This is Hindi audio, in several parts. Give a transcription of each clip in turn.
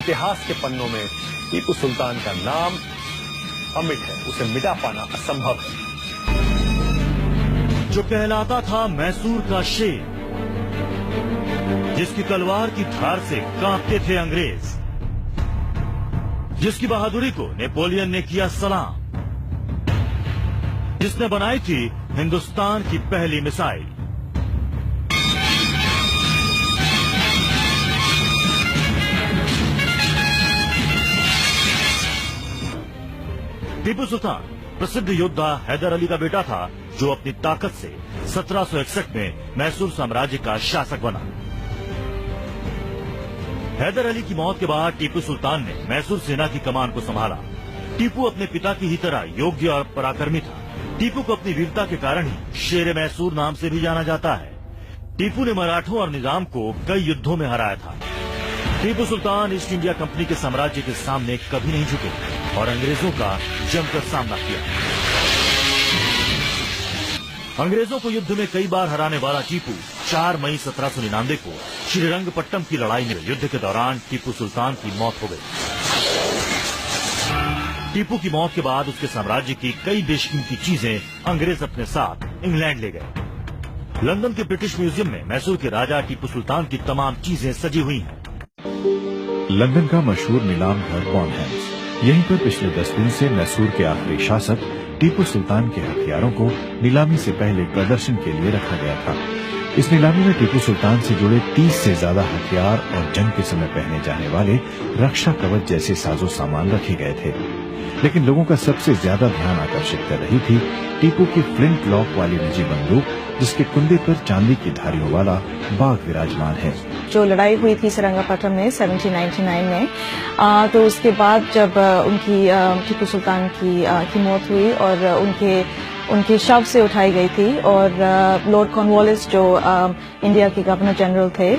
इतिहास के पन्नों में टीपू सुल्तान का नाम अमिट है, उसे मिटा पाना असंभव है। जो कहलाता था मैसूर का शेर, जिसकी तलवार की धार से कांपते थे अंग्रेज, जिसकी बहादुरी को नेपोलियन ने किया सलाम, जिसने बनाई थी हिंदुस्तान की पहली मिसाइल। टीपू सुल्तान प्रसिद्ध योद्धा हैदर अली का बेटा था, जो अपनी ताकत से 1761 में मैसूर साम्राज्य का शासक बना। हैदर अली की मौत के बाद टीपू सुल्तान ने मैसूर सेना की कमान को संभाला। टीपू अपने पिता की ही तरह योग्य और पराक्रमी था। टीपू को अपनी वीरता के कारण ही शेर मैसूर नाम से भी जाना जाता है। टीपू ने मराठों और निजाम को कई युद्धों में हराया था। Tipu Sultan east India company के साम्राज्य के सामने कभी नहीं झुके और अंग्रेजों का जमकर सामना किया। अंग्रेजों को युद्ध में कई बार हराने वाला टीपू 4 मई 1799 को श्रीरंगपट्टम की लड़ाई में युद्ध के दौरान टीपू सुल्तान की मौत हो गई। टीपू की मौत के बाद उसके साम्राज्य की कई बेशकीमती चीजें अंग्रेज अपने साथ इंग्लैंड ले गए। लंदन के ब्रिटिश म्यूजियम में मैसूर के राजा टीपू सुल्तान की तमाम चीजें सजी हुई हैं। लंदन का मशहूर नीलाम घर बॉनहेम्स, यहीं पर पिछले 10 दिन से मैसूर के आखिरी शासक टीपू सुल्तान के हथियारों को नीलामी से पहले प्रदर्शन के लिए रखा गया था। इस नीलामी में टीपू सुल्तान से जुड़े 30 से ज्यादा हथियार और जंग के समय पहने जाने वाले रक्षा कवच जैसे साजो सामान रखे गए थे। लेकिन लोगों का सबसे ज्यादा ध्यान आकर्षित कर रही थी टीपू की फ्लिंट लॉक वाली निजी बंदूक, जिसके कुंडे पर चांदी की धारियों वाला बाघ विराजमान है। जो लड़ाई हुई थी श्रीरंगपट्टम में 1799 में, तो उसके बाद जब टीपू सुल्तान की मौत हुई और उनके शव से उठाई गई थी और लॉर्ड कॉर्नवालिस जो इंडिया के गवर्नर जनरल थे,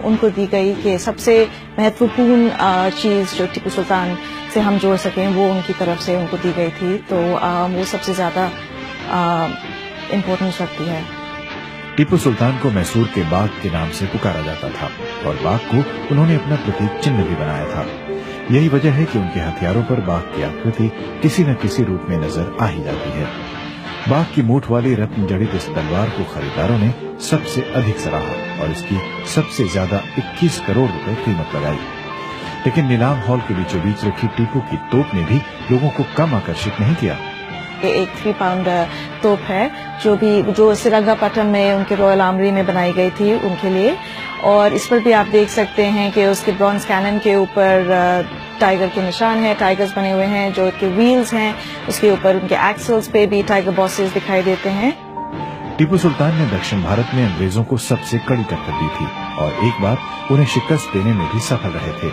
उनको दी गई कि सबसे महत्वपूर्ण चीज जो टीपू सुल्तान से हम जोड़ सकें वो उनकी तरफ से उनको दी गई थी। तो वो सबसे ज्यादा इम्पोर्टेंस रखती है। टीपू सुल्तान को मैसूर के बाघ के नाम से पुकारा जाता था और बाघ को उन्होंने अपना प्रतीक चिन्ह भी बनाया था। यही वजह है कि उनके हथियारों पर बाघ की आकृति किसी न किसी रूप में नजर आ ही जाती है। बाघ की मूठ वाली रत्न जड़ित इस तलवार को खरीदारों ने सबसे अधिक सराहा और इसकी सबसे ज्यादा 21 करोड़ रुपए कीमत लगाई। लेकिन नीलाम हॉल के बीचों बीच रखी टीपू की तोप ने भी लोगों को कम आकर्षित नहीं किया। एक 3 पाउंड तोप है जो श्रीरंगपट्टम में उनके रॉयल आर्मरी में बनाई गई थी उनके लिए। और इस पर भी आप देख सकते हैं कि उसके ब्रॉन्ज कैनन के ऊपर टाइगर के निशान है, टाइगर्स बने हुए हैं। जो उसके व्हील्स हैं उसके ऊपर उनके एक्सल्स पे भी टाइगर बॉसेस दिखाई देते हैं। टीपू सुल्तान ने दक्षिण भारत में अंग्रेजों को सबसे कड़ी टक्कर दी थी और एक बार उन्हें शिकस्त देने में भी सफल रहे थे।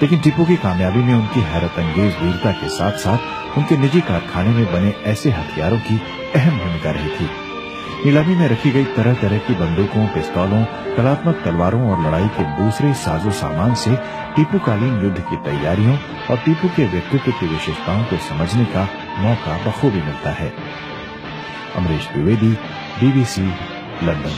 लेकिन टीपू की कामयाबी में उनकी हैरत अंगेज वीरता के साथ साथ उनके निजी कारखाने में बने ऐसे हथियारों की अहम भूमिका रही थी। नीलामी में रखी गई तरह तरह की बंदूकों, पिस्तौलों, कलात्मक तलवारों और लड़ाई के दूसरे साजो सामान से टीपूकालीन युद्ध की तैयारियों और टीपू के व्यक्तित्व की विशेषताओं को समझने का मौका बखूबी मिलता है। Amrish Dwivedi, BBC, London.